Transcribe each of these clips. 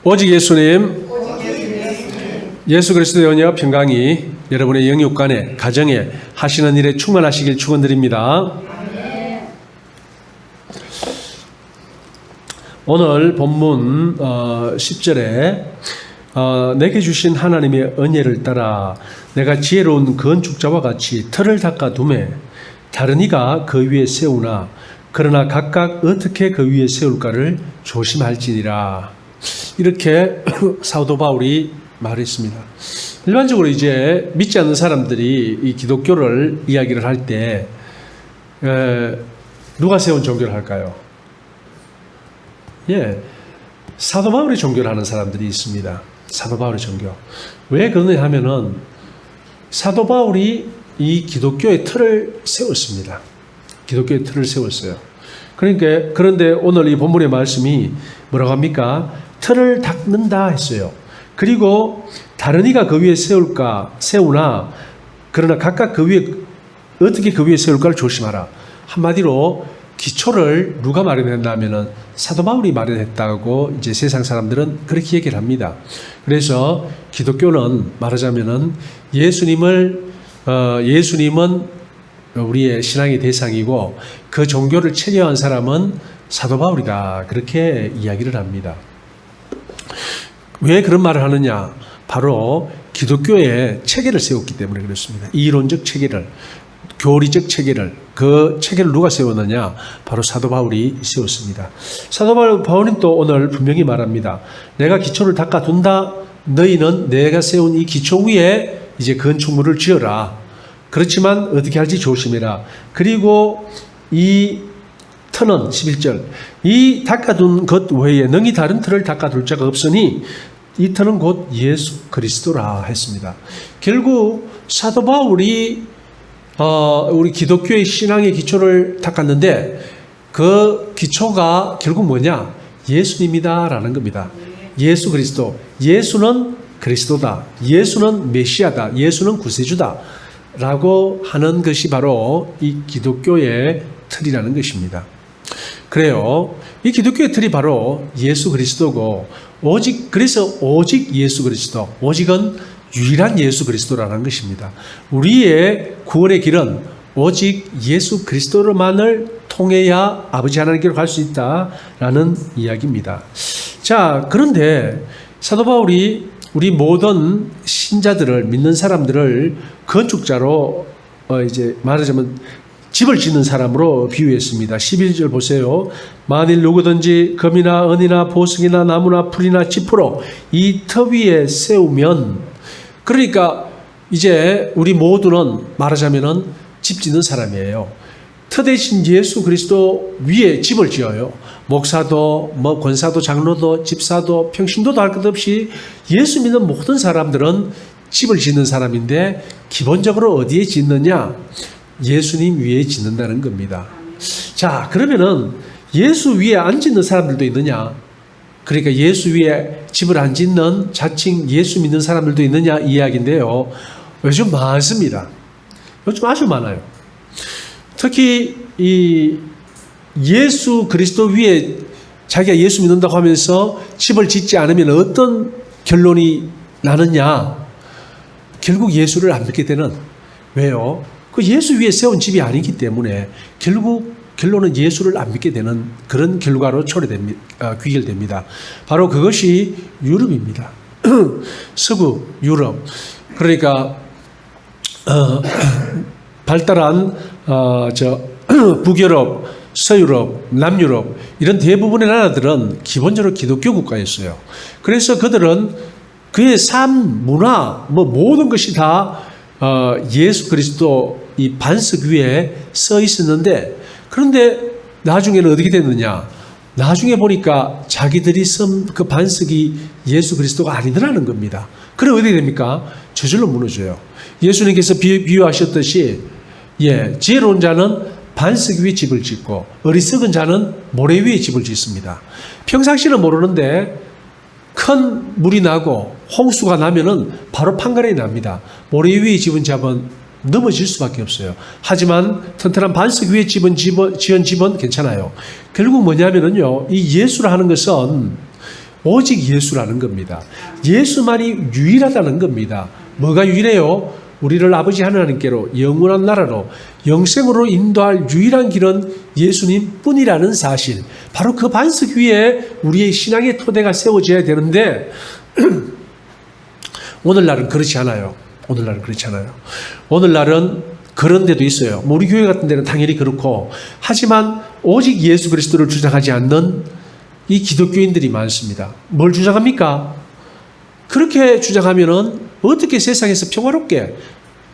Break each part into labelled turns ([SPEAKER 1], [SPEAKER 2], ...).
[SPEAKER 1] 오직 예수님, 예수 그리스도의 은혜와 평강이 여러분의 영육간에, 가정에 하시는 일에 충만하시길 축원드립니다. 오늘 본문 10절에 내게 주신 하나님의 은혜를 따라 내가 지혜로운 건축자와 같이 틀을 닦아 두매 다른 이가 그 위에 세우나 그러나 각각 어떻게 그 위에 세울까를 조심할지니라. 이렇게 사도 바울이 말했습니다. 일반적으로 이제 믿지 않는 사람들이 이 기독교를 이야기를 할 때 누가 세운 종교를 할까요? 사도 바울의 종교를 하는 사람들이 있습니다. 사도 바울의 종교. 왜 그러냐 하면은 사도 바울이 이 기독교의 틀을 세웠습니다. 기독교의 틀을 세웠어요. 그런데 오늘 이 본문의 말씀이 뭐라고 합니까? 틀을 닦는다 했어요. 그리고 다른 이가 그 위에 세우나 그러나 각각 그 위에 어떻게 그 위에 세울까를 조심하라. 한마디로 기초를 누가 마련했나 하면은 사도 바울이 마련했다고 이제 세상 사람들은 그렇게 얘기를 합니다. 그래서 기독교는 말하자면은 예수님은 우리의 신앙의 대상이고 그 종교를 체계한 사람은 사도 바울이다. 그렇게 이야기를 합니다. 왜 그런 말을 하느냐? 바로 기독교의 체계를 세웠기 때문에 그렇습니다. 이론적 체계를, 교리적 체계를, 그 체계를 누가 세웠느냐? 바로 사도 바울이 세웠습니다. 사도 바울은 또 오늘 분명히 말합니다. 내가 기초를 닦아둔다. 너희는 내가 세운 이 기초 위에 이제 건축물을 지어라. 그렇지만 어떻게 할지 조심해라. 그리고 이 터는 11절 이 닦아둔 것 외에 능히 다른 틀을 닦아둘 자가 없으니 이 터는 곧 예수 그리스도라 했습니다. 결국 사도 바울이 우리 기독교의 신앙의 기초를 닦았는데 그 기초가 결국 뭐냐? 예수님이다라는 겁니다. 예수 그리스도. 예수는 그리스도다. 예수는 메시아다. 예수는 구세주다. 라고 하는 것이 바로 이 기독교의 틀이라는 것입니다. 그래요. 이 기독교의 틀이 바로 예수 그리스도고 그래서 오직 예수 그리스도. 오직은 유일한 예수 그리스도라는 것입니다. 우리의 구원의 길은 오직 예수 그리스도만을 통해야 아버지 하나님께로 갈 수 있다라는 이야기입니다. 자, 그런데 사도 바울이 우리 모든 신자들을, 믿는 사람들을 건축자로 이제 말하자면 집을 짓는 사람으로 비유했습니다. 11절 보세요. 만일 누구든지 금이나 은이나 보석이나 나무나 풀이나 짚으로 이 터 위에 세우면, 그러니까 이제 우리 모두는 말하자면은 집 짓는 사람이에요. 터 대신 예수 그리스도 위에 집을 지어요. 목사도, 권사도, 장로도, 집사도, 평신도도 할 것 없이 예수 믿는 모든 사람들은 집을 짓는 사람인데 기본적으로 어디에 짓느냐? 예수님 위에 짓는다는 겁니다. 자, 그러면은 예수 위에 안 짓는 사람들도 있느냐? 그러니까 예수 위에 집을 안 짓는 자칭 예수 믿는 사람들도 있느냐 이 이야기인데요. 요즘 많습니다. 요즘 아주 많아요. 특히 이 예수 그리스도 위에 자기가 예수 믿는다고 하면서 집을 짓지 않으면 어떤 결론이 나느냐? 결국 예수를 안 믿게 되는. 왜요? 그 예수 위에 세운 집이 아니기 때문에 결국 결론은 예수를 안 믿게 되는 그런 결과로 귀결됩니다. 바로 그것이 유럽입니다. 서구 유럽. 그러니까 발달한 북유럽, 서유럽, 남유럽 이런 대부분의 나라들은 기본적으로 기독교 국가였어요. 그래서 그들은 그의 삶, 문화, 모든 것이 다 예수 그리스도 이 반석 위에 써 있었는데, 그런데 나중에는 어떻게 됐느냐? 나중에 보니까 자기들이 쓴 그 반석이 예수 그리스도가 아니더라는 겁니다. 그래 어떻게 됩니까? 저절로 무너져요. 예수님께서 비유하셨듯이 지혜로운 자는 반석 위에 집을 짓고 어리석은 자는 모래 위에 집을 짓습니다. 평상시는 모르는데 큰 물이 나고 홍수가 나면은 바로 판가름이 납니다. 모래 위에 집은 넘어질 수밖에 없어요. 하지만 튼튼한 반석 위에 지은 집은 괜찮아요. 결국 뭐냐면은요, 이 예수를 하는 것은 오직 예수라는 겁니다. 예수만이 유일하다는 겁니다. 뭐가 유일해요? 우리를 아버지 하나님께로 영원한 나라로 영생으로 인도할 유일한 길은 예수님 뿐이라는 사실, 바로 그 반석 위에 우리의 신앙의 토대가 세워져야 되는데 오늘날은 그렇지 않아요. 오늘날은 그런 데도 있어요. 우리 교회 같은 데는 당연히 그렇고, 하지만 오직 예수 그리스도를 주장하지 않는 이 기독교인들이 많습니다. 뭘 주장합니까? 그렇게 주장하면은 어떻게 세상에서 평화롭게,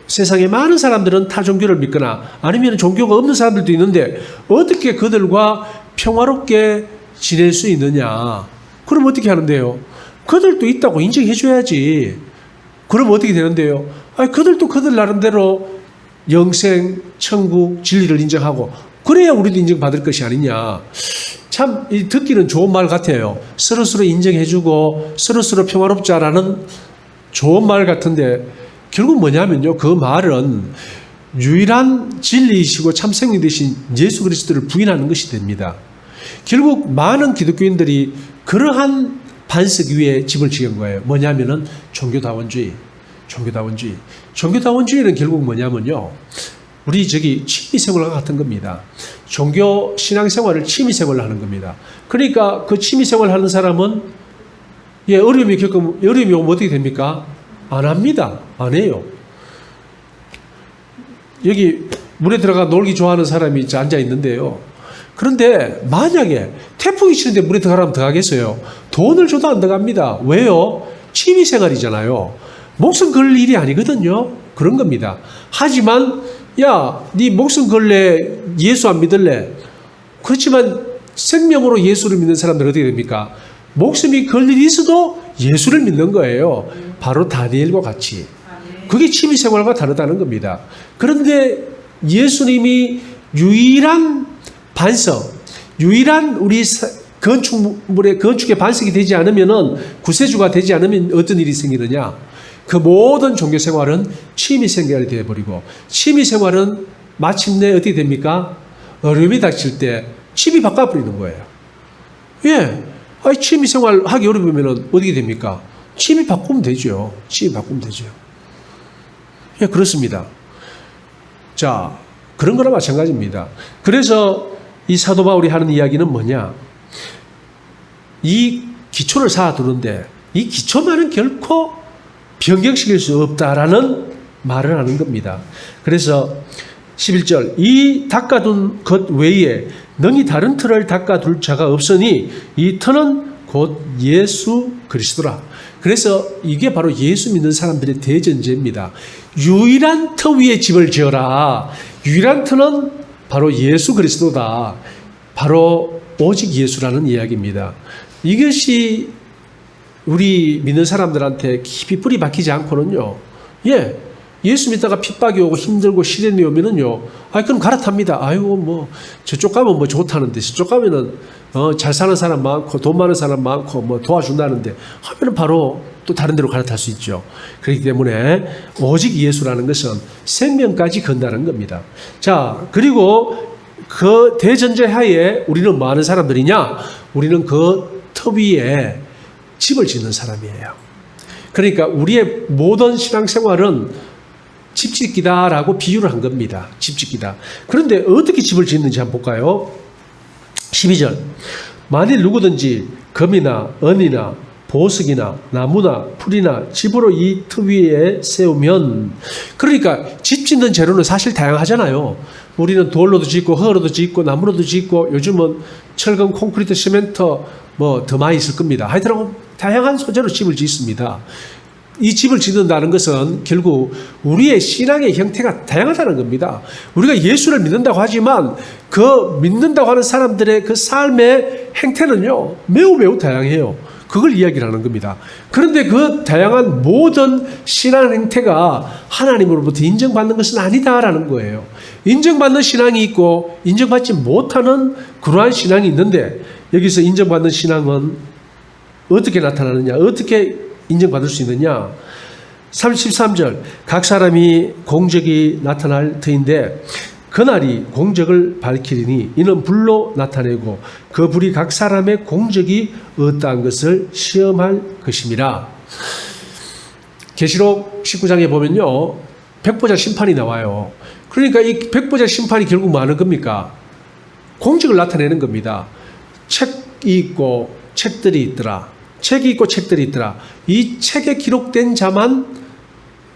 [SPEAKER 1] 세상에 많은 사람들은 타 종교를 믿거나 아니면 종교가 없는 사람들도 있는데 어떻게 그들과 평화롭게 지낼 수 있느냐? 그럼 어떻게 하는데요? 그들도 있다고 인정해 줘야지. 그럼 어떻게 되는데요? 그들도 그들 나름대로 영생, 천국, 진리를 인정하고 그래야 우리도 인정받을 것이 아니냐. 참 듣기는 좋은 말 같아요. 서로서로 인정해주고 서로서로 평화롭자라는 좋은 말 같은데 결국 뭐냐면요, 그 말은 유일한 진리이시고 참 생명 되신 예수 그리스도를 부인하는 것이 됩니다. 결국 많은 기독교인들이 그러한 반석 위에 집을 지은 거예요. 뭐냐면은 종교다원주의. 종교다원주의는 결국 뭐냐면요, 우리 취미생활과 같은 겁니다. 종교 신앙생활을 취미생활로 하는 겁니다. 그러니까 그 취미생활 하는 사람은 어려움이 오면 어떻게 됩니까? 안 합니다. 안 해요. 여기 물에 들어가 놀기 좋아하는 사람이 앉아 있는데요. 그런데 만약에 태풍이 치는데 물에 들어가면 들어가겠어요? 돈을 줘도 안 들어갑니다. 왜요? 취미생활이잖아요. 목숨 걸 일이 아니거든요. 그런 겁니다. 하지만 네 목숨 걸래? 예수 안 믿을래? 그렇지만 생명으로 예수를 믿는 사람들은 어떻게 됩니까? 목숨이 걸 일이 있어도 예수를 믿는 거예요. 바로 다니엘과 같이. 그게 취미생활과 다르다는 겁니다. 그런데 예수님이 유일한 반석, 유일한 우리 건축의 반석이 되지 않으면은, 구세주가 되지 않으면 어떤 일이 생기느냐? 그 모든 종교생활은 취미생활이 되어버리고, 취미생활은 마침내 어떻게 됩니까? 어려움이 닥칠 때 취미 바꿔버리는 거예요. 취미생활 하기 어려우면 어떻게 됩니까? 취미 바꾸면 되죠. 그렇습니다. 자, 그런 거나 마찬가지입니다. 그래서 이 사도 바울이 하는 이야기는 뭐냐? 이 기초를 쌓아두는데 이 기초만은 결코 변경시킬 수 없다라는 말을 하는 겁니다. 그래서 11절, 이 닦아둔 것 외에 능히 다른 틀을 닦아둘 자가 없으니 이 틀은 곧 예수 그리스도라. 그래서 이게 바로 예수 믿는 사람들의 대전제입니다. 유일한 터 위에 집을 지어라. 유일한 터는 바로 예수 그리스도다. 바로 오직 예수라는 이야기입니다. 이것이 우리 믿는 사람들한테 깊이 뿌리 박히지 않고는요, 예수 믿다가 핍박이 오고 힘들고 시련이 오면은요, 그럼 갈아탑니다. 저쪽 가면 좋다는데, 저쪽 가면은, 잘 사는 사람 많고, 돈 많은 사람 많고, 도와준다는데, 하면은 바로 또 다른 데로 갈아탈 수 있죠. 그렇기 때문에, 오직 예수라는 것은 생명까지 건다는 겁니다. 자, 그리고 그 대전제 하에 우리는 뭐 하는 사람들이냐? 우리는 그 터 위에 집을 짓는 사람이에요. 그러니까 우리의 모든 신앙생활은 집짓기다라고 비유를 한 겁니다. 집짓기다. 그런데 어떻게 집을 짓는지 한번 볼까요? 12절. 만일 누구든지 금이나 은이나 보석이나 나무나 풀이나 집으로 이 터 위에 세우면, 그러니까 집 짓는 재료는 사실 다양하잖아요. 우리는 돌로도 짓고 흙으로도 짓고 나무로도 짓고, 요즘은 철근, 콘크리트, 시멘트 더 많이 있을 겁니다. 하여튼 다양한 소재로 집을 짓습니다. 이 집을 짓는다는 것은 결국 우리의 신앙의 형태가 다양하다는 겁니다. 우리가 예수를 믿는다고 하지만 그 믿는다고 하는 사람들의 그 삶의 행태는요, 매우 다양해요. 그걸 이야기를 하는 겁니다. 그런데 그 다양한 모든 신앙 행태가 하나님으로부터 인정받는 것은 아니다라는 거예요. 인정받는 신앙이 있고 인정받지 못하는 그러한 신앙이 있는데, 여기서 인정받는 신앙은 어떻게 나타나느냐? 어떻게 인정받을 수 있느냐? 33절, 각 사람이 공적이 나타날 터인데 그날이 공적을 밝히리니 이는 불로 나타내고 그 불이 각 사람의 공적이 어떠한 것을 시험할 것임이라. 계시록 19장에 보면요, 백보자 심판이 나와요. 그러니까 이 백보자 심판이 결국 뭐 하는 겁니까? 공적을 나타내는 겁니다. 책이 있고 책들이 있더라. 책이 있고 책들이 있더라. 이 책에 기록된 자만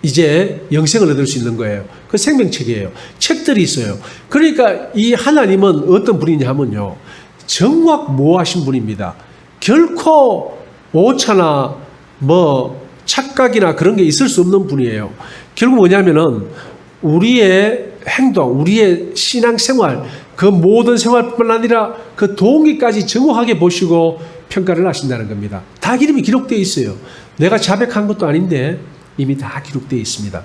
[SPEAKER 1] 이제 영생을 얻을 수 있는 거예요. 그 생명책이에요. 책들이 있어요. 그러니까 이 하나님은 어떤 분이냐 하면요, 정확모호하신 분입니다. 결코 오차나 뭐 착각이나 그런 게 있을 수 없는 분이에요. 결국 뭐냐면은 우리의 행동, 우리의 신앙생활, 그 모든 생활뿐만 아니라 그 동기까지 정확하게 보시고 평가를 하신다는 겁니다. 다 이름이 기록되어 있어요. 내가 자백한 것도 아닌데 이미 다 기록되어 있습니다.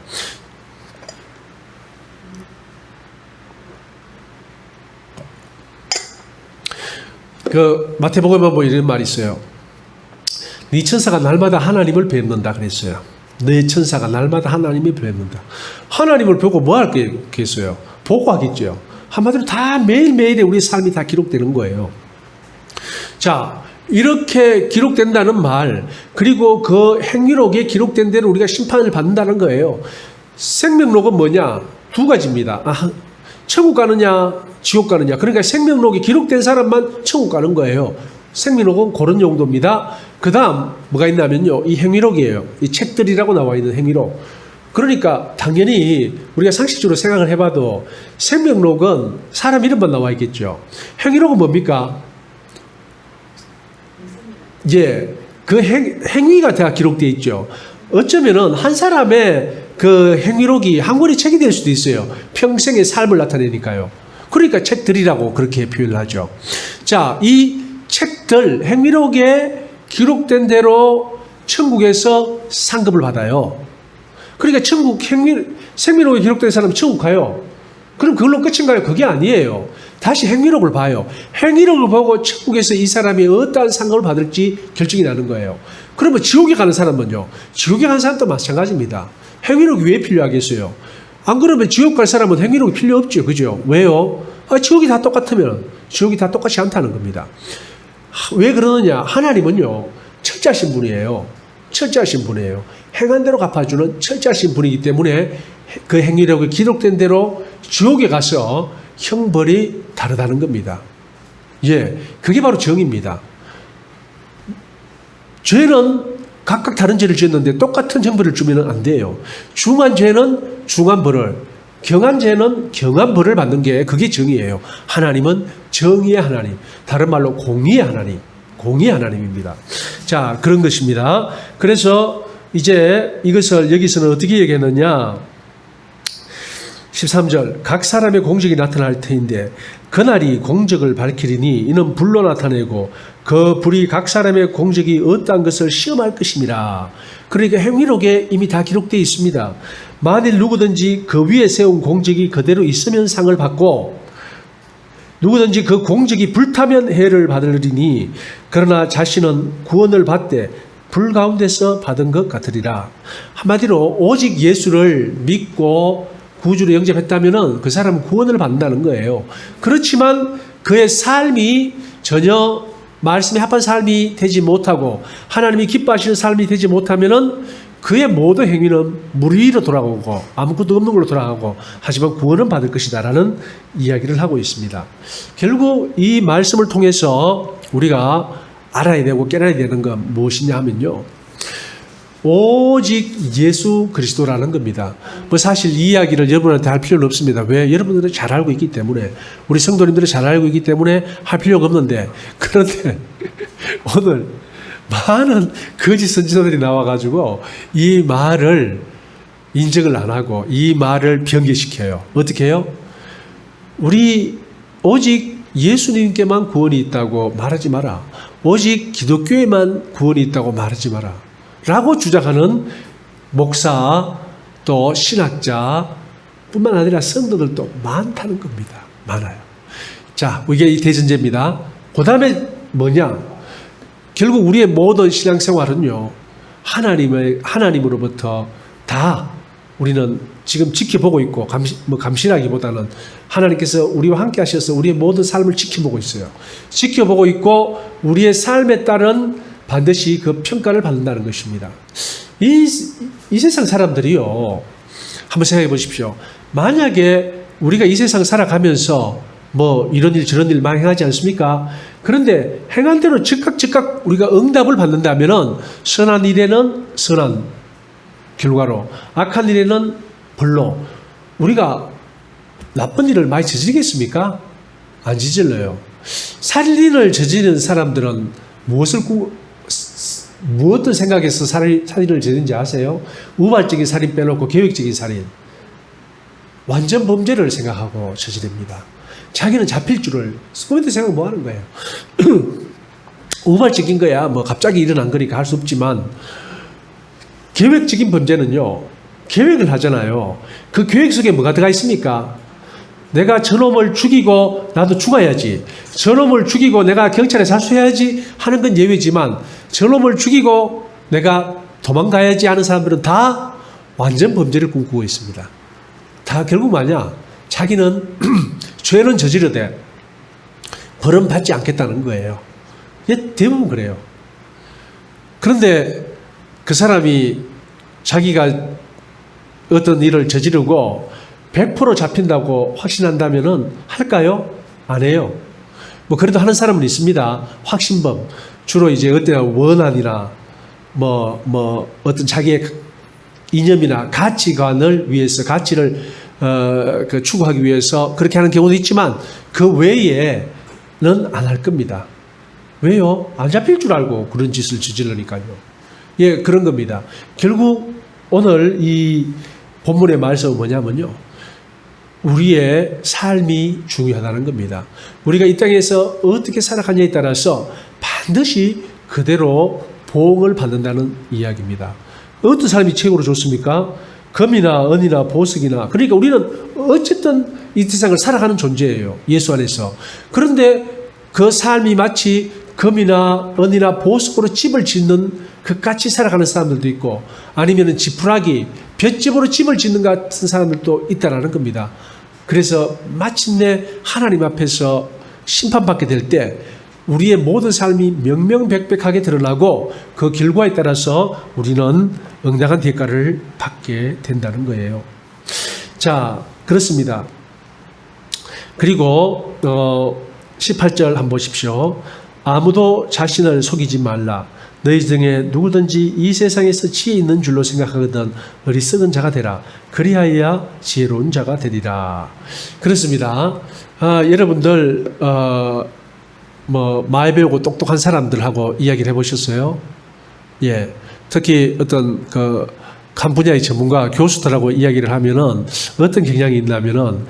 [SPEAKER 1] 그 마태복음에 보면 이런 말이 있어요. 네 천사가 날마다 하나님을 뵙는다 그랬어요. 네 천사가 날마다 하나님을 뵙는다. 하나님을 보고 뭐 할겠어요? 보고하겠죠. 한마디로 다 매일매일의 우리 삶이 다 기록되는 거예요. 자, 이렇게 기록된다는 말, 그리고 그 행위록에 기록된 대로 우리가 심판을 받는다는 거예요. 생명록은 뭐냐? 두 가지입니다. 천국 가느냐, 지옥 가느냐. 그러니까 생명록에 기록된 사람만 천국 가는 거예요. 생명록은 그런 용도입니다. 그 다음 뭐가 있냐면요, 이 행위록이에요. 이 책들이라고 나와 있는 행위록. 그러니까 당연히 우리가 상식적으로 생각을 해봐도 생명록은 사람 이름만 나와 있겠죠. 행위록은 뭡니까? 이제 그 행위가 다 기록되어 있죠. 어쩌면은 한 사람의 그 행위록이 한 권의 책이 될 수도 있어요. 평생의 삶을 나타내니까요. 그러니까 책들이라고 그렇게 표현을 하죠. 자, 이 책들, 행위록에 기록된 대로 천국에서 상급을 받아요. 그러니까 생명록에 기록된 사람은 천국 가요. 그럼 그걸로 끝인가요? 그게 아니에요. 다시 행위록을 봐요. 행위록을 보고 천국에서 이 사람이 어떠한 상급을 받을지 결정이 나는 거예요. 그러면 지옥에 가는 사람은요, 지옥에 가는 사람도 마찬가지입니다. 행위록이 왜 필요하겠어요? 안 그러면 지옥 갈 사람은 행위록이 필요 없죠. 그죠? 왜요? 지옥이 다 똑같으면 지옥이 다 똑같지 않다는 겁니다. 왜 그러느냐? 하나님은요, 철저하신 분이에요. 철저하신 분이에요. 행한 대로 갚아주는 철저하신 분이기 때문에 그 행위록에 기록된 대로 지옥에 가서 형벌이 다르다는 겁니다. 예, 그게 바로 정의입니다. 죄는 각각 다른 죄를 지었는데 똑같은 형벌을 주면 안 돼요. 중한 죄는 중한 벌을, 경한 죄는 경한 벌을 받는 게 그게 정의예요. 하나님은 정의의 하나님, 다른 말로 공의의 하나님, 공의의 하나님입니다. 자, 그런 것입니다. 그래서 이제 이것을 여기서는 어떻게 얘기했느냐? 13절, 각 사람의 공적이 나타날 터인데 그날이 공적을 밝히리니 이는 불로 나타내고 그 불이 각 사람의 공적이 어떠한 것을 시험할 것임이라. 그러니까 행위록에 이미 다 기록되어 있습니다. 만일 누구든지 그 위에 세운 공적이 그대로 있으면 상을 받고 누구든지 그 공적이 불타면 해를 받으리니 그러나 자신은 구원을 받되 불 가운데서 받은 것 같으리라. 한마디로 오직 예수를 믿고 구주로 영접했다면 그 사람은 구원을 받는다는 거예요. 그렇지만 그의 삶이 전혀 말씀에 합한 삶이 되지 못하고 하나님이 기뻐하시는 삶이 되지 못하면 그의 모든 행위는 물 위로 돌아오고 아무것도 없는 걸로 돌아가고 하지만 구원은 받을 것이다 라는 이야기를 하고 있습니다. 결국 이 말씀을 통해서 우리가 알아야 되고 깨달아야 되는 건 무엇이냐 하면요, 오직 예수 그리스도라는 겁니다. 뭐 사실 이 이야기를 여러분한테 할 필요는 없습니다. 왜? 여러분들은 잘 알고 있기 때문에, 우리 성도님들은 잘 알고 있기 때문에 할 필요가 없는데, 그런데 오늘 많은 거짓 선지자들이 나와가지고 이 말을 인정을 안 하고 이 말을 변개시켜요. 어떻게 해요? 우리 오직 예수님께만 구원이 있다고 말하지 마라. 오직 기독교에만 구원이 있다고 말하지 마라. 라고 주장하는 목사 또 신학자 뿐만 아니라 성도들도 많다는 겁니다. 많아요. 자, 이게 이 대전제입니다. 그 다음에 뭐냐? 결국 우리의 모든 신앙생활은요, 하나님으로부터 다 우리는 지금 지켜보고 있고 감시라기보다는 하나님께서 우리와 함께 하셔서 우리의 모든 삶을 지켜보고 있어요. 지켜보고 있고 우리의 삶에 따른 반드시 그 평가를 받는다는 것입니다. 이 세상 사람들이요, 한번 생각해 보십시오. 만약에 우리가 이 세상 살아가면서 뭐 이런 일 저런 일 많이 행하지 않습니까? 그런데 행한 대로 즉각 우리가 응답을 받는다면은 선한 일에는 선한 결과로, 악한 일에는 벌로, 우리가 나쁜 일을 많이 저지르겠습니까? 안 저질러요. 살인을 저지르는 사람들은 무엇을 생각해서 살인을 저지르는지 아세요? 우발적인 살인 빼놓고 계획적인 살인, 완전 범죄를 생각하고 저지릅니다. 자기는 잡힐 줄을 그런데 생각 뭐 하는 거예요? 우발적인 거야 뭐 갑자기 일어난 거니까 할 수 없지만, 계획적인 범죄는요, 계획을 하잖아요. 그 계획 속에 뭐가 들어가 있습니까? 내가 저놈을 죽이고 나도 죽어야지, 저놈을 죽이고 내가 경찰에 자수해야지 하는 건 예외지만, 저놈을 죽이고 내가 도망가야지 하는 사람들은 다 완전 범죄를 꿈꾸고 있습니다. 다 결국 뭐냐? 자기는 죄는 저지르되 벌은 받지 않겠다는 거예요. 대부분 그래요. 그런데 그 사람이 자기가 어떤 일을 저지르고 100% 잡힌다고 확신한다면은 할까요? 안 해요. 뭐 그래도 하는 사람은 있습니다. 확신범. 주로 이제 어떤 원한이나 뭐 어떤 자기의 이념이나 가치관을 위해서, 가치를 추구하기 위해서 그렇게 하는 경우도 있지만, 그 외에는 안 할 겁니다. 왜요? 안 잡힐 줄 알고 그런 짓을 저지르니까요. 예, 그런 겁니다. 결국 오늘 이 본문의 말씀은 뭐냐면요, 우리의 삶이 중요하다는 겁니다. 우리가 이 땅에서 어떻게 살아가냐에 따라서 반드시 그대로 보응을 받는다는 이야기입니다. 어떤 삶이 최고로 좋습니까? 금이나 은이나 보석이나, 그러니까 우리는 어쨌든 이 세상을 살아가는 존재예요, 예수 안에서. 그런데 그 삶이 마치 금이나 은이나 보석으로 집을 짓는 그 같이 살아가는 사람들도 있고, 아니면 지푸라기, 볏집으로 집을 짓는 같은 사람들도 있다라는 겁니다. 그래서 마침내 하나님 앞에서 심판받게 될 때 우리의 모든 삶이 명명백백하게 드러나고, 그 결과에 따라서 우리는 응당한 대가를 받게 된다는 거예요. 자, 그렇습니다. 그리고 18절 한번 보십시오. 아무도 자신을 속이지 말라. 너희 중에 누구든지 이 세상에서 지혜 있는 줄로 생각하거든 어리석은 자가 되라. 그리하여야 지혜로운 자가 되리라. 그렇습니다. 여러분들 많이 배우고 똑똑한 사람들하고 이야기를 해보셨어요? 예. 특히 어떤 한 분야의 전문가 교수들하고 이야기를 하면은 어떤 경향이 있냐면은,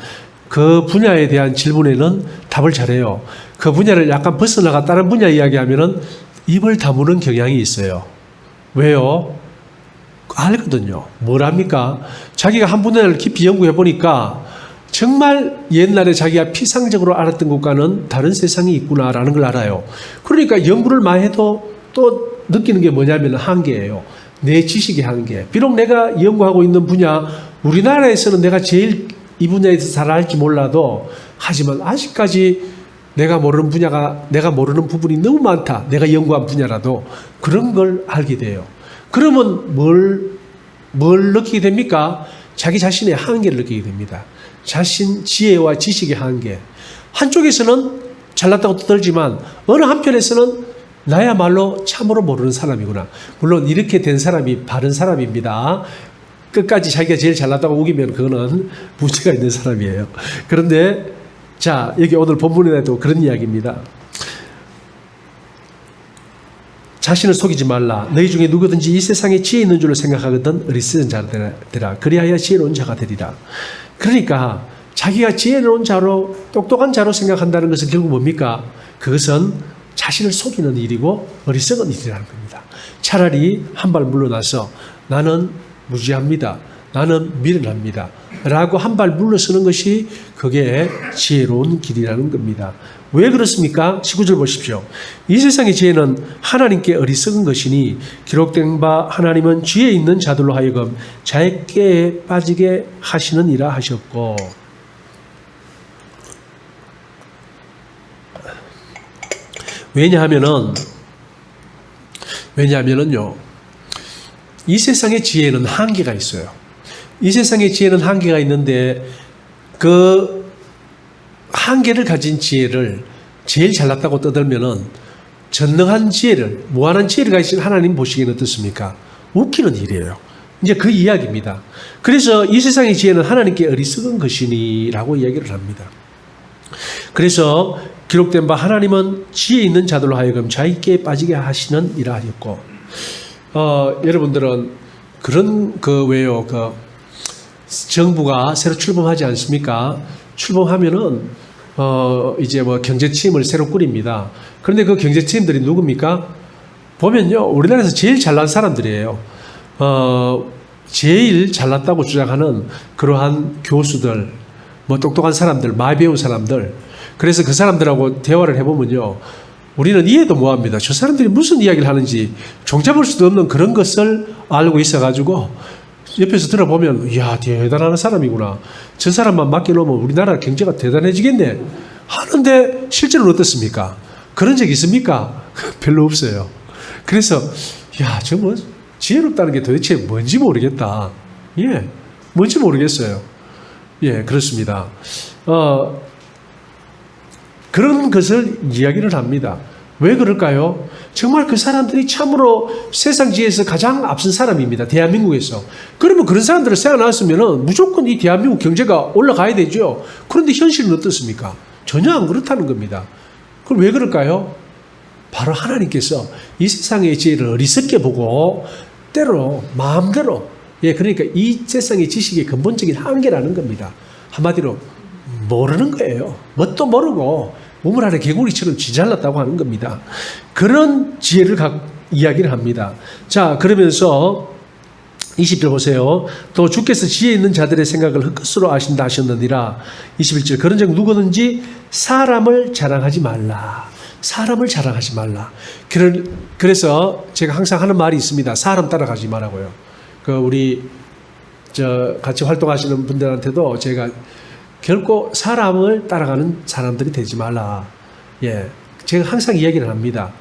[SPEAKER 1] 그 분야에 대한 질문에는 답을 잘해요. 그 분야를 약간 벗어나가 다른 분야 이야기하면은 입을 다무는 경향이 있어요. 왜요? 알거든요. 뭘 합니까? 자기가 한 분야를 깊이 연구해 보니까 정말 옛날에 자기가 피상적으로 알았던 것과는 다른 세상이 있구나라는 걸 알아요. 그러니까 연구를 많이 해도 또 느끼는 게 뭐냐면 한계예요. 내 지식의 한계. 비록 내가 연구하고 있는 분야, 우리나라에서는 내가 제일 이 분야에서 잘 알지 몰라도, 하지만 아직까지 내가 모르는 부분이 너무 많다. 내가 연구한 분야라도 그런 걸 알게 돼요. 그러면 뭘 느끼게 됩니까? 자기 자신의 한계를 느끼게 됩니다. 자신 지혜와 지식의 한계. 한쪽에서는 잘났다고 떠들지만 어느 한편에서는 나야말로 참으로 모르는 사람이구나. 물론 이렇게 된 사람이 바른 사람입니다. 끝까지 자기가 제일 잘났다고 우기면 그거는 문제가 있는 사람이에요. 그런데 자, 여기 오늘 본문에도 그런 이야기입니다. 자신을 속이지 말라. 너희 중에 누구든지 이 세상에 지혜 있는 줄로 생각하거든 어리석은 자가 되라. 그리하여 지혜로운 자가 되리라. 그러니까 자기가 지혜로운 자로, 똑똑한 자로 생각한다는 것은 결국 뭡니까? 그것은 자신을 속이는 일이고 어리석은 일이라는 겁니다. 차라리 한 발 물러나서 나는 무지합니다. 나는 미련합니다. 라고 한 발 물러서는 것이 그게 지혜로운 길이라는 겁니다. 왜 그렇습니까? 19절 보십시오. 이 세상의 지혜는 하나님께 어리석은 것이니 기록된 바 하나님은 지혜 있는 자들로 하여금 자의 꾀에 빠지게 하시느니라 하셨고, 왜냐하면은요, 이 세상의 지혜는 한계가 있어요. 이 세상의 지혜는 한계가 있는데 그 한계를 가진 지혜를 제일 잘났다고 떠들면은 전능한 지혜를, 무한한 지혜를 가지신 하나님 보시기에는 어떻습니까? 웃기는 일이에요. 이제 그 이야기입니다. 그래서 이 세상의 지혜는 하나님께 어리석은 것이니라고 이야기를 합니다. 그래서 기록된 바 하나님은 지혜 있는 자들로 하여금 자기께 빠지게 하시는 이라 하였고, 여러분들은 그런 왜요? 정부가 새로 출범하지 않습니까? 출범하면은 이제 뭐 경제팀을 새로 꾸립니다. 그런데 그 경제팀들이 누굽니까? 보면요, 우리나라에서 제일 잘난 사람들이에요. 제일 잘났다고 주장하는 그러한 교수들, 뭐 똑똑한 사람들, 많이 배운 사람들. 그래서 그 사람들하고 대화를 해보면요, 우리는 이해도 못합니다. 저 사람들이 무슨 이야기를 하는지 종잡을 수도 없는 그런 것을 알고 있어가지고 옆에서 들어보면, 이야, 대단한 사람이구나. 저 사람만 맡겨놓으면 우리나라 경제가 대단해지겠네 하는데 실제로는 어떻습니까? 그런 적 있습니까? 별로 없어요. 그래서 야, 저 뭐 지혜롭다는 게 도대체 뭔지 모르겠다. 예, 뭔지 모르겠어요. 예, 그렇습니다. 그런 것을 이야기를 합니다. 왜 그럴까요? 정말 그 사람들이 참으로 세상 지혜에서 가장 앞선 사람입니다. 대한민국에서. 그러면 그런 사람들을 세워놨으면 무조건 이 대한민국 경제가 올라가야 되죠. 그런데 현실은 어떻습니까? 전혀 안 그렇다는 겁니다. 그럼 왜 그럴까요? 바로 하나님께서 이 세상의 지혜를 어리석게 보고 때로 마음대로, 예, 그러니까 이 세상의 지식의 근본적인 한계라는 겁니다. 한마디로 모르는 거예요. 뭣도 모르고 우물 아래 개구리처럼 쥐잘났다고 하는 겁니다. 그런 지혜를 이야기를 합니다. 자, 그러면서 20절 보세요. 또 주께서 지혜 있는 자들의 생각을 헛것으로 아신다 하셨느니라. 21절. 그런즉 누구든지 사람을 자랑하지 말라. 사람을 자랑하지 말라. 그래서 제가 항상 하는 말이 있습니다. 사람 따라가지 말라고요. 우리 같이 활동하시는 분들한테도 제가 결코 사람을 따라가는 사람들이 되지 말라. 예, 제가 항상 이야기를 합니다.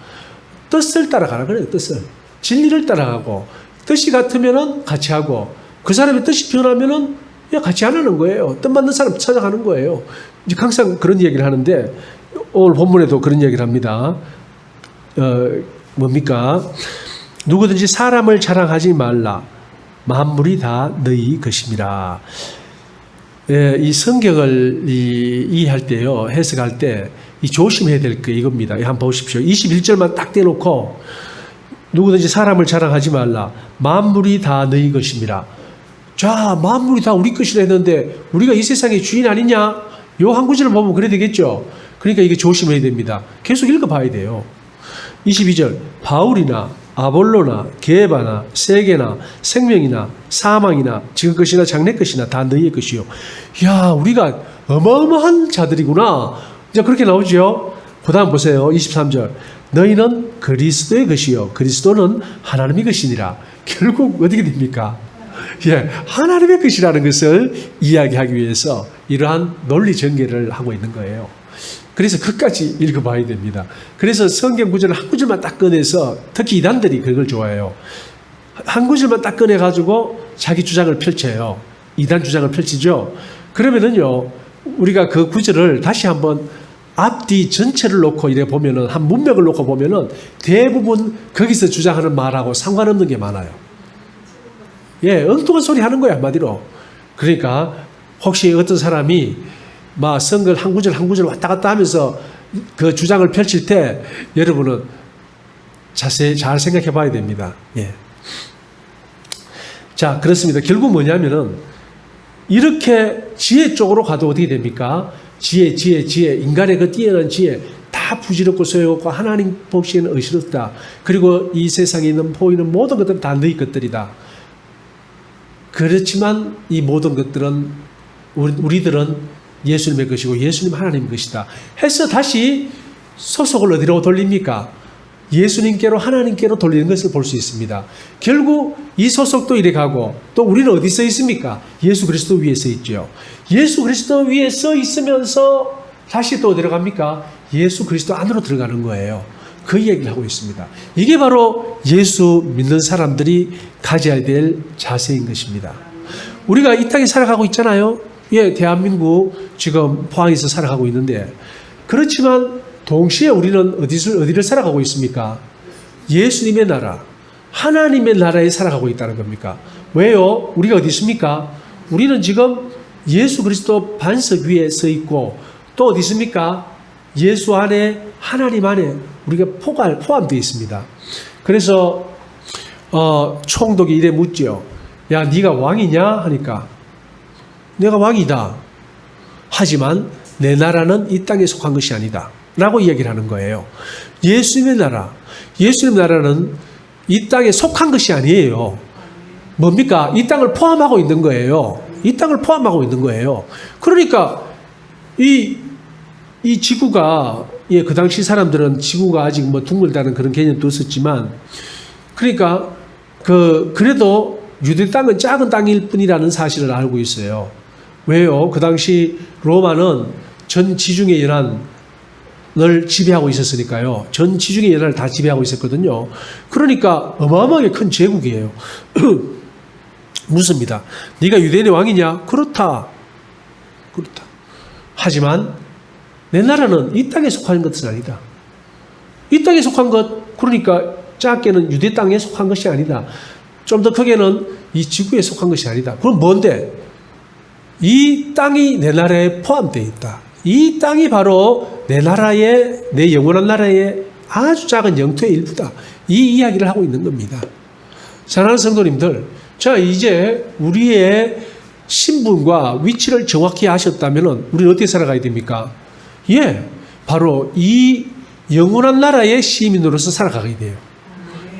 [SPEAKER 1] 뜻을 따라가라 그래요. 뜻을. 진리를 따라가고 뜻이 같으면은 같이 하고 그 사람의 뜻이 변하면은 같이 안 하는 거예요. 뜻 맞는 사람 찾아가는 거예요. 이제 항상 그런 이야기를 하는데 오늘 본문에도 그런 이야기를 합니다. 뭡니까? 누구든지 사람을 자랑하지 말라. 만물이 다 너희 것임이라. 예, 이 성경을 이해할 때요, 해석할 때 이 조심해야 될 거 이겁니다. 한번 보십시오. 21절만 딱 떼놓고 누구든지 사람을 자랑하지 말라. 만물이 다 너희 것임이라. 자, 만물이 다 우리 것이라 했는데 우리가 이 세상의 주인 아니냐? 요 한 구절을 보면 그래 되겠죠. 그러니까 이게 조심해야 됩니다. 계속 읽어봐야 돼요. 22절. 바울이나 아볼로나 게바나 세계나 생명이나 사망이나 지금 것이나 장래 것이나 다 너희의 것이요. 야, 우리가 어마어마한 자들이구나. 이제 그렇게 나오죠. 그 다음 보세요. 23절. 너희는 그리스도의 것이요 그리스도는 하나님의 것이니라. 결국 어떻게 됩니까? 예, 하나님의 것이라는 것을 이야기하기 위해서 이러한 논리 전개를 하고 있는 거예요. 그래서 끝까지 읽어봐야 됩니다. 그래서 성경 구절을 한 구절만 딱 꺼내서 특히 이단들이 그걸 좋아해요. 한 구절만 딱 꺼내가지고 자기 주장을 펼쳐요. 이단 주장을 펼치죠. 그러면은요, 우리가 그 구절을 다시 한번 앞뒤 전체를 놓고 이래 보면은, 한 문맥을 놓고 보면은 대부분 거기서 주장하는 말하고 상관없는 게 많아요. 예, 엉뚱한 소리 하는 거야, 한마디로. 그러니까 혹시 어떤 사람이 막 성글 한 구절 한 구절 왔다 갔다 하면서 그 주장을 펼칠 때 여러분은 자세히 잘 생각해 봐야 됩니다. 예. 자, 그렇습니다. 결국 뭐냐면은 이렇게 지혜 쪽으로 가도 어떻게 됩니까? 지혜, 인간의 그 뛰어난 지혜 다 부질없고 소용없고 하나님 보시기에는 의심없다. 그리고 이 세상에 있는 보이는 모든 것들은 다 너희 것들이다. 그렇지만 이 모든 것들은 우리들은 예수님의 것이고 예수님 하나님의 것이다 해서 다시 소속을 어디로 돌립니까? 예수님께로 하나님께로 돌리는 것을 볼 수 있습니다. 결국 이 소속도 이래 가고 또 우리는 어디 서 있습니까? 예수 그리스도 위에 서 있죠. 예수 그리스도 위에 서 있으면서 다시 또 어디로 갑니까? 예수 그리스도 안으로 들어가는 거예요. 그 얘기를 하고 있습니다. 이게 바로 예수 믿는 사람들이 가져야 될 자세인 것입니다. 우리가 이 땅에 살아가고 있잖아요. 예, 대한민국 지금 포항에서 살아가고 있는데 그렇지만 동시에 우리는 어디를 살아가고 있습니까? 예수님의 나라, 하나님의 나라에 살아가고 있다는 겁니까? 왜요? 우리가 어디 있습니까? 우리는 지금 예수 그리스도 반석 위에 서 있고 또 어디 있습니까? 예수 안에 하나님 안에 우리가 포함되어 있습니다. 그래서 총독이 이래 묻지요. 야, 네가 왕이냐? 하니까 내가 왕이다. 하지만 내 나라는 이 땅에 속한 것이 아니다. 라고 이야기를 하는 거예요. 예수님의 나라, 예수님의 나라는 이 땅에 속한 것이 아니에요. 뭡니까? 이 땅을 포함하고 있는 거예요. 이 땅을 포함하고 있는 거예요. 그러니까 이 지구가 예, 그 당시 사람들은 지구가 아직 뭐 둥글다는 그런 개념도 없었지만 그러니까 그래도 유대 땅은 작은 땅일 뿐이라는 사실을 알고 있어요. 왜요? 그 당시 로마는 전 지중해 연안을 지배하고 있었으니까요. 전 지중해 연안을 다 지배하고 있었거든요. 그러니까 어마어마하게 큰 제국이에요. 묻습니다. 네가 유대인의 왕이냐? 그렇다. 하지만 내 나라는 이 땅에 속한 것은 아니다. 이 땅에 속한 것, 그러니까 작게는 유대 땅에 속한 것이 아니다. 좀 더 크게는 이 지구에 속한 것이 아니다. 그럼 뭔데? 이 땅이 내 나라에 포함되어 있다. 이 땅이 바로 내 나라의, 내 영원한 나라의 아주 작은 영토의 일부다. 이 이야기를 하고 있는 겁니다. 사랑하는 성도님들, 자, 이제 우리의 신분과 위치를 정확히 아셨다면 우리는 어떻게 살아가야 됩니까? 예, 바로 이 영원한 나라의 시민으로서 살아가게 돼요.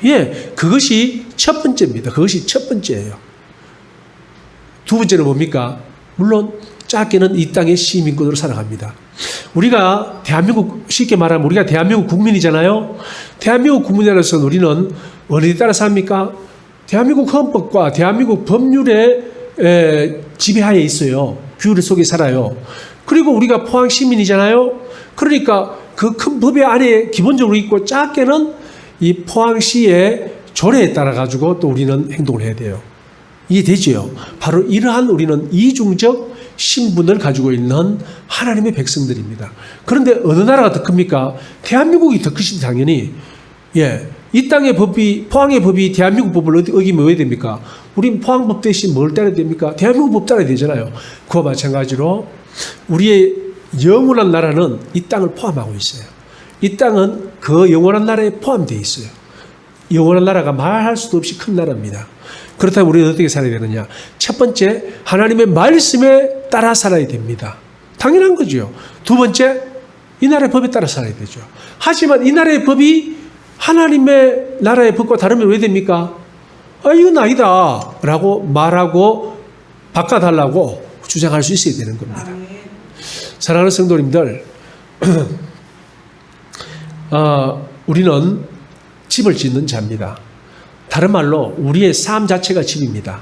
[SPEAKER 1] 예, 그것이 첫 번째입니다. 그것이 첫 번째예요. 두 번째는 뭡니까? 물론 작게는 이 땅의 시민권으로 살아갑니다. 우리가 대한민국, 쉽게 말하면 우리가 대한민국 국민이잖아요. 대한민국 국민으로서는 우리는 어디에 따라 삽니까? 대한민국 헌법과 대한민국 법률의 지배하에 있어요. 규율 속에 살아요. 그리고 우리가 포항 시민이잖아요. 그러니까 그 큰 법의 안에 기본적으로 있고 작게는 이 포항시의 조례에 따라 가지고 또 우리는 행동을 해야 돼요. 이해되지요? 바로 이러한 우리는 이중적 신분을 가지고 있는 하나님의 백성들입니다. 그런데 어느 나라가 더 큽니까? 대한민국이 더 크시지 당연히. 예, 이 땅의 법이, 포항의 법이 대한민국 법을 어기면 왜 됩니까? 우린 포항법 대신 뭘 따라야 됩니까? 대한민국 법 따라야 되잖아요. 그와 마찬가지로 우리의 영원한 나라는 이 땅을 포함하고 있어요. 이 땅은 그 영원한 나라에 포함되어 있어요. 영원한 나라가 말할 수도 없이 큰 나라입니다. 그렇다면 우리는 어떻게 살아야 되느냐? 첫 번째, 하나님의 말씀에 따라 살아야 됩니다. 당연한 거죠. 두 번째, 이 나라의 법에 따라 살아야 되죠. 하지만 이 나라의 법이 하나님의 나라의 법과 다르면 왜 됩니까? 이건 아니다 라고 말하고 바꿔달라고 주장할 수 있어야 되는 겁니다. 사랑하는 성도님들, 우리는 집을 짓는 자입니다. 다른 말로 우리의 삶 자체가 집입니다.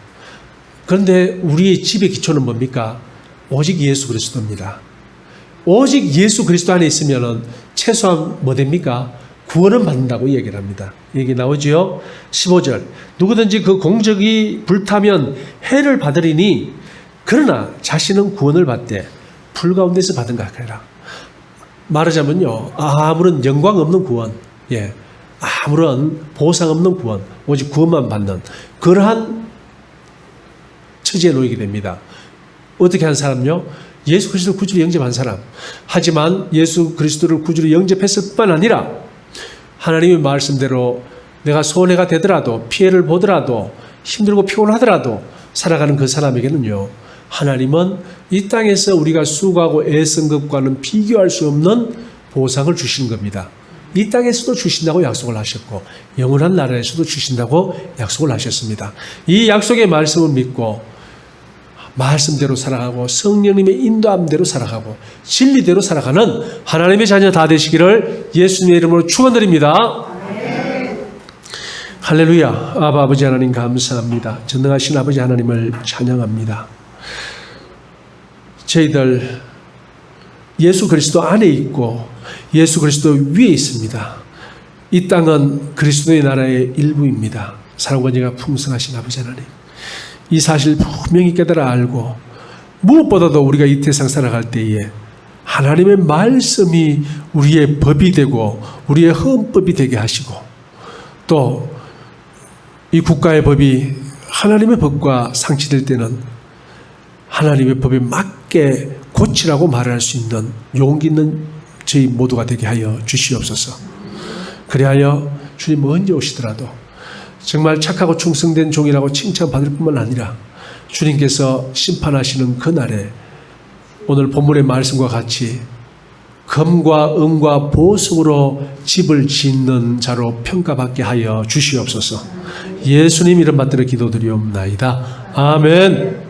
[SPEAKER 1] 그런데 우리의 집의 기초는 뭡니까? 오직 예수 그리스도입니다. 오직 예수 그리스도 안에 있으면 최소한 뭐 됩니까? 구원은 받는다고 얘기를 합니다. 얘기 나오지요? 15절. 누구든지 그 공적이 불타면 해를 받으리니 그러나 자신은 구원을 받되 불 가운데서 받은 것 같아라. 말하자면요, 아무런 영광 없는 구원, 예, 아무런 보상 없는 구원, 오직 구원만 받는 그러한 처지에 놓이게 됩니다. 어떻게 한 사람요? 예수 그리스도 구주로 영접한 사람. 하지만 예수 그리스도를 구주로 영접했을 뿐만 아니라 하나님의 말씀대로 내가 손해가 되더라도 피해를 보더라도 힘들고 피곤하더라도 살아가는 그 사람에게는요, 하나님은 이 땅에서 우리가 수고하고 애쓴 것과는 비교할 수 없는 보상을 주시는 겁니다. 이 땅에서도 주신다고 약속을 하셨고 영원한 나라에서도 주신다고 약속을 하셨습니다. 이 약속의 말씀을 믿고 말씀대로 살아가고 성령님의 인도함대로 살아가고 진리대로 살아가는 하나님의 자녀 다 되시기를 예수님의 이름으로 축원드립니다. 할렐루야. 아버지 하나님 감사합니다. 전능하신 아버지 하나님을 찬양합니다. 저희들 예수 그리스도 안에 있고 예수 그리스도 위에 있습니다. 이 땅은 그리스도의 나라의 일부입니다. 사랑과 은혜가 풍성하신 아버지 하나님, 이 사실 분명히 깨달아 알고 무엇보다도 우리가 이 세상 살아갈 때에 하나님의 말씀이 우리의 법이 되고 우리의 헌법이 되게 하시고 또 이 국가의 법이 하나님의 법과 상치될 때는 하나님의 법에 맞게 고치라고 말할 수 있는 용기 있는 저희 모두가 되게 하여 주시옵소서. 그리하여 주님 언제 오시더라도 정말 착하고 충성된 종이라고 칭찬받을 뿐만 아니라 주님께서 심판하시는 그날에 오늘 본문의 말씀과 같이 금과 은과 보석으로 집을 짓는 자로 평가받게 하여 주시옵소서. 예수님 이름 받들어 기도드리옵나이다. 아멘.